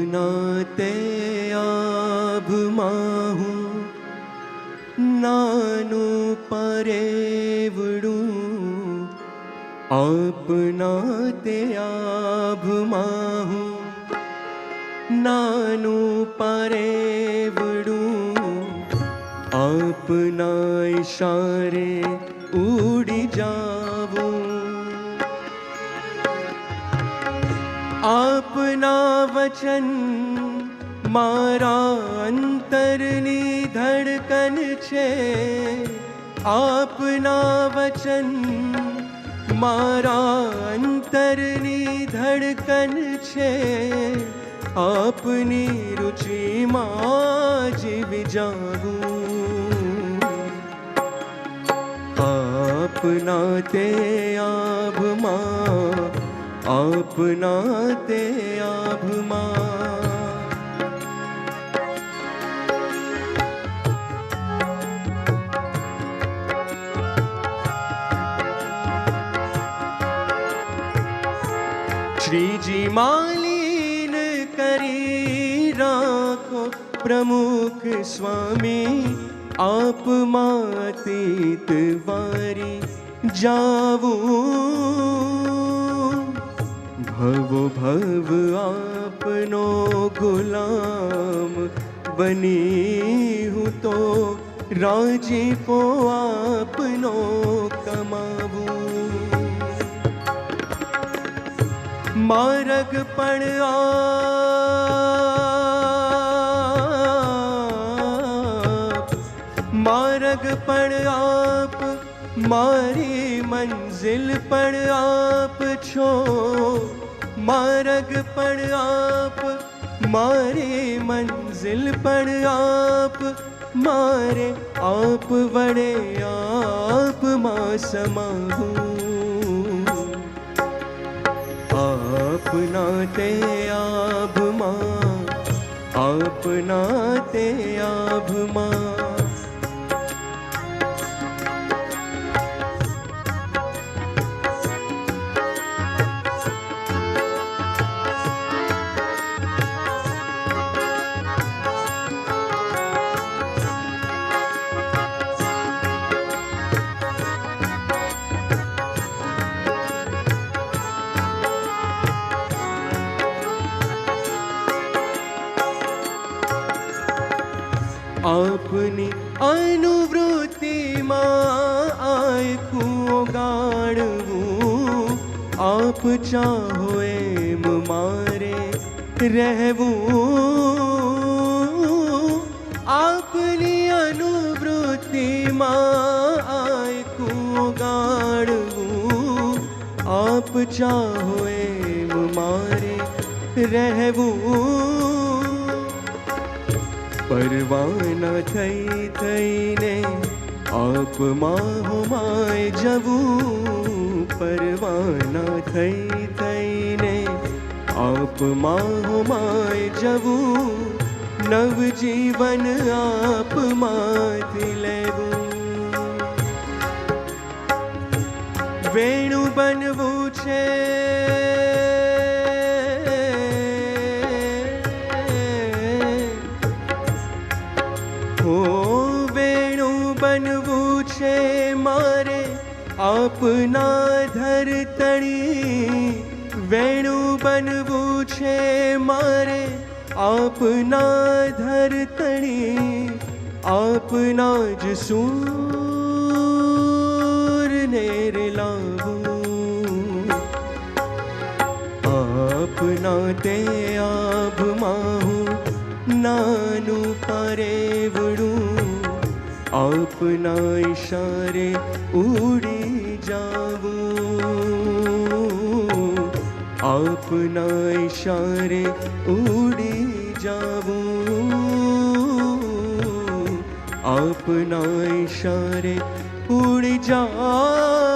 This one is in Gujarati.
આપના તે આભમાં હું નાનું પરેવડું, આપના તે આભમાં હું નાનું પરેવડું, આપના ઈશારે ઉડી જાવું, આપના વચન મારા અંતરની ધડકન છે, આપના વચન મારા અંતરની ધડકન છે, આપની રુચિમાં જીવી જાવું, આપના તે આભમાં, આપના તે આભમાં. શ્રીજી માલીન કરી રાખો પ્રમુખ સ્વામી, આપમાં અતીત વારી જાવું, ભવો ભવ આપનો ગુલામ બની હું તો રાજીપો આપનો કમાવું, માર્ગ પણ આપ, માર્ગ પણ આપ, મારી મંઝિલ પણ આપ છો, માર્ગ પણ આપ, મારી મંઝિલ પણ આપ, મારે આપ વડે આપમાં સમાવું, આપના તે આભમાં, આપના તે આભમાં. આપની અનુવૃત્તિમાં આખું ગાળવું, આપ ચાહો એમ મારે રહેવું, આપની અનુવૃત્તિમાં આખું ગાળવું, આપ ચાહો એમ મારે રહેવું, પરવાના થઈ થઈને આપમાં હુમાય જવું, પરવાના થઈ થઈને આપમાં હુમાય જવું, નવજીવન આપમાંથી લેવું, વેણુ બનવું છે બનવું છે મારે આપના ધરતણી, વેણુ બનવું છે મારે આપના ધરતણી, આપના જ સૂરને રેલાવું, આપના તે આભમાં હું નાનું પરેવડું, આપના ઈશારે ઉડી જાવું, આપના ઈશારે ઉડી જાવું, આપના ઈશારે ઉડી જાવું.